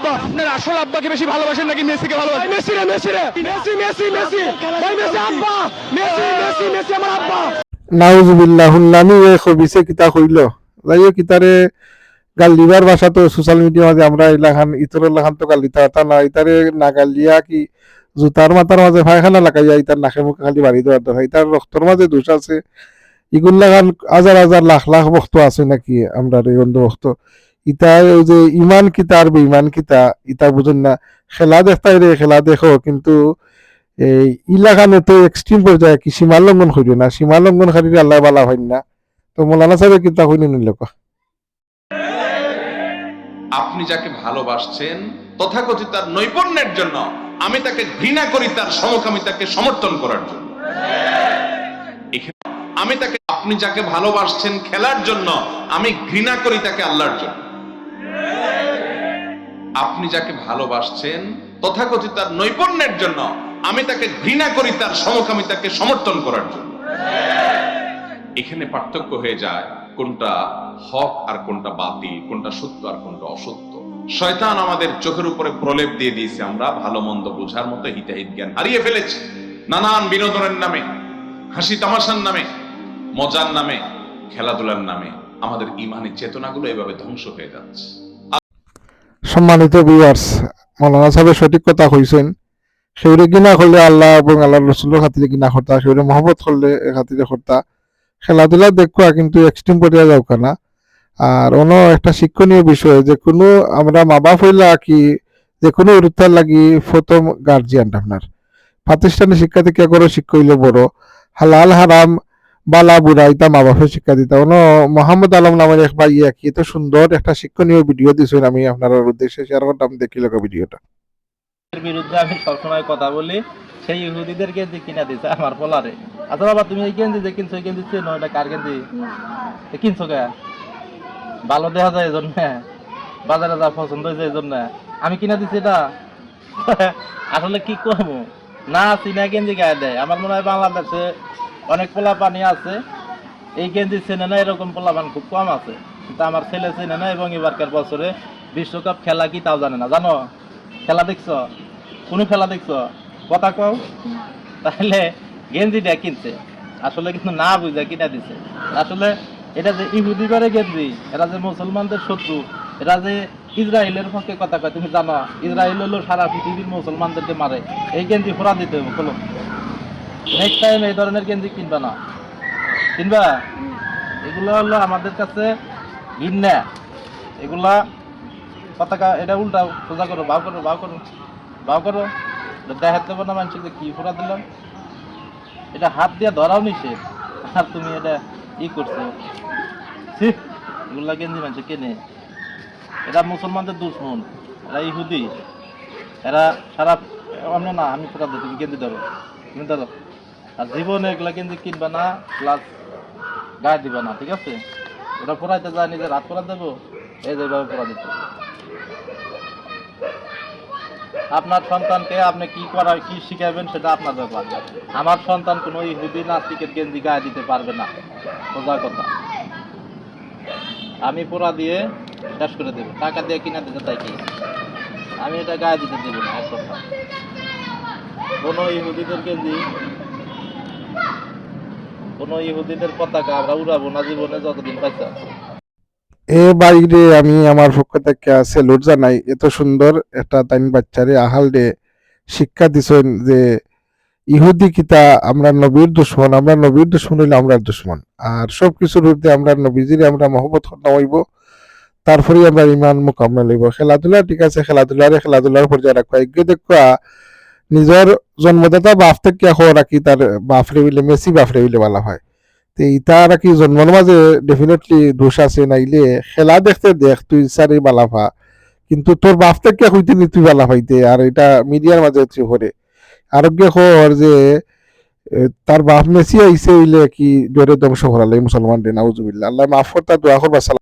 আব্বা। আপনার আসল আব্বাকে বেশি ভালোবাসেন নাকি মেসিকে ভালোবাসেন? মেসি রে, মেসি রে, মেসি মেসি মেসি, ভাই মেসি আব্বা, মেসি মেসি মেসি আমার আব্বা। নাউজুবিল্লাহ হুল্লামি এ খবিসে কিতা কইল যাইও কিতারে গাল দিবার ভাষা তো সোশ্যাল মিডিয়া মাঝে আমরা ইলাখান ইতরের লাখান তো গাল দিতা হতা না ইতারে না গাল দিয়া কি জুতার মাথার মাঝে ফায়খানা লাগাইয়া ইতার নাকে মুখে খালি বাড়ি দেওয়ার দরকার ইতার রক্তর মাঝে দোষ আছে ইগুল লাগান হাজার হাজার লাখ লাখ বক্ত আছে নাকি আমরা এই বন্ধু বক্ত ইতা ওই যে ইমান কিতা আর বেঈমান কিতা ইতা বুঝুন না খেলা দেখতাই রে খেলা দেখো কিন্তু এই ইলাকানে তো এক্সট্রিম পর্যায়ে কি সীমা লঙ্ঘন করিও না সীমা লঙ্ঘন খালি আল্লাহ বালা হয় না তো মোলানা সাহেব কিতা কইনি নিল আপনি যাকে ভালোবাসছেন তথাকথিত তার নৈপুণ্যের জন্য, আমি তাকে ঘৃণা করি তার সমকামিতাকে সমর্থন করার জন্য। আমি তাকে, আপনি যাকে ভালোবাসছেন খেলার জন্য, আমি ঘৃণা করি তাকে আল্লাহর জন্য। আপনি যাকে ভালোবাসছেন তথাকথিত তার নৈপুণ্যের জন্য, আমি তাকে ঘৃণা করি তার সমকামিতাকে সমর্থন করার জন্য। এখানে পার্থক্য হয়ে যায় কোনটা হক আর কোনটা বাতিল, কোনটা সত্য আর কোনটা অসত্য। শয়তান আমাদের চোখের উপরে প্রলেপ দিয়ে দিয়েছে, আমরা ভালো মন্দ বোঝার মতো হিতাহিত জ্ঞান হারিয়ে ফেলেছি। নানান বিনোদনের নামে, হাসি তামাশার নামে, মজার নামে, খেলাধুলার নামে আমাদের ইমানি চেতনাগুলো এভাবে ধ্বংস হয়ে যাচ্ছে। সম্মানিত ভিউয়ার্স মৌলানা সাহেব সঠিক কথা কইছেন সেউরে গিনা করলে আল্লাহ এবং আল্লাহ রসুলের খাতিরে গিনা করতা সেউরে মহব্বত করলে খাতিরে করতা খেলাধুলা দেখবা কিন্তু এক্সট্রিম পর্যায়ে যাও না আর অন্য একটা শিক্ষণীয় বিষয় যে কোনো আমরা মা বাপ হইলা কি যে কোনো উত্তর লাগি প্রথম গার্জিয়ান আপনার প্রাতিষ্ঠানিক শিক্ষা থেকে করে শিক্ষা হইলে বড় হালাল হারাম বালা বুড়া ইতা মা বাপের শিক্ষা দিতা অন্য মোহাম্মদ আলম নামের এক ভাই কি এত সুন্দর একটা শিক্ষণীয় ভিডিও দিয়েছেন আমি আপনার উদ্দেশ্যে শেয়ার করতাম দেখি লোক ভিডিওটা এর বিরুদ্ধে আমি সবসময় কথা বলি, সেই ইহুদিদের গেঞ্জি কিনা দিছে আমার পোলারে। আচ্ছা বাবা তুমি এই গেঞ্জি যে কিনছো এই গেঞ্জি চেনো এটা কার গেঞ্জি? কিনছো কে? ভালো দেখা যায় এই জন্য, বাজারে যা পছন্দ হয়েছে এই জন্য আমি কিনা দিছি এটা। আসলে কি করবো না, চিনা গেঞ্জি গায়ে দেয়। আমার মনে হয় বাংলাদেশে অনেক পোলা পানি আছে এই গেঞ্জি চেনে না, এরকম পোলা পান খুব কম আছে। কিন্তু আমার ছেলে চেনে না এবং এবারকার বছরে বিশ্বকাপ খেলা কি তাও জানে না। জানো খেলা দেখছো? কোন খেলা দেখছো? কথা কও। তাহলে গেঞ্জিটা কিনছে আসলে কিন্তু না বুঝা কিনা দিছে। আসলে এটা যে ইহুদি করে গেঞ্জি, এরা যে মুসলমানদের শত্রু, এরা যে ইসরায়েলের পক্ষে কথা কয়। তুমি জানো ইসরায়েল হলো সারা পৃথিবীর মুসলমানদেরকে মারে। এই গেঞ্জি ফোড়া দিতে হবে। বলো নেক্সট টাইম এই ধরনের গেঞ্জি কিনবা না, কিনবা? এগুলো হলো আমাদের কাছে ঘৃণা। এগুলা পতাকা এটা উল্টাও, সোজা করো, ভাও করো, ভাও করো, ভাও করো। দেখাতে পারো না মানুষকে কি ফোড়া দিলাম। এটা হাত দিয়ে ধরাও নিষেধ আর তুমি এটা ই করছো। এগুলা গেঞ্জি মানুষ কেনে, এটা মুসলমানদের দুশ্মন, এরা ইহুদি, এরা সারা অন্য না। আমি ফোড়া দিই, তুমি গেঞ্জি ধরো, তুমি ধরো। আর জীবনে এগুলা গেঞ্জি কিনবা না, প্লাস গায়ে দিবা না, ঠিক আছে? ওটা পড়াইতে যায় নিজের হাত পড়া দেবো, এই যে এইভাবে পড়া দিতে। আপনার সন্তানকে আপনি কি করার কি শিখাবেন সেটা আপনার ব্যাপার। আমার সন্তান কোনো ইহুদি নাস্তিকের গেঞ্জি গায়ে দিতে পারবে না, সোজা কথা। আমি পোড়া দিয়ে শেষ করে দেবো, টাকা দিয়ে কিনা দিতে তাই কি আমি এটা গায়ে দিতে দেবো না। এক কথা, কোনো ইহুদিদের গেঞ্জি, কোনো ইহুদিদের পতাকা আমরা উড়াবো না জীবনে যতদিন পাইছে। এ বাইরে আমি আমার পক্ষ থেকে স্যালুট জানাই এত সুন্দর একটা তাইন বাচ্চারে আহাল দে শিক্ষা দিছেন যে ইহুদি কিতা আমরা নবীর দুশ্মন, আমরা নবীর দুশ্মন হইলে আমরা দুশ্মন। আর সব কিছুর ঊর্ধ্বে আমরা নবীজিরে আমরা মহব্বত করতে হইব, তারপরে আমরা ইমান মোকাম্মেল হইব। খেলাধুলা ঠিক আছে, খেলাধুলার পর্যায়ে রাখবা। এগিয়ে দেখবা নিজের জন্মদাতা বাপ থেকে এখন রাখি তার বাপরে হইলে মেসি বাপরে হইলে ভালো হয়। তো ইটা আর কি জন্মের মাঝে ডেফিনেটলি দোষ আছে, নাইলে খেলা দেখতে দেখ তুই সারি বালাফা কিন্তু তোর বাপ থেকে হইতে নি তুই বালা পাইতে। আর এটা মিডিয়ার মাঝে করে আরোগ্য খবর যে তার বাপ মেসি আইসে হইলে কি জোরে ধ্বংস করালে মুসলমান রে। নাউজুবিল্লাহ, আল্লাহ মাফ করতা, দোয়া করবা।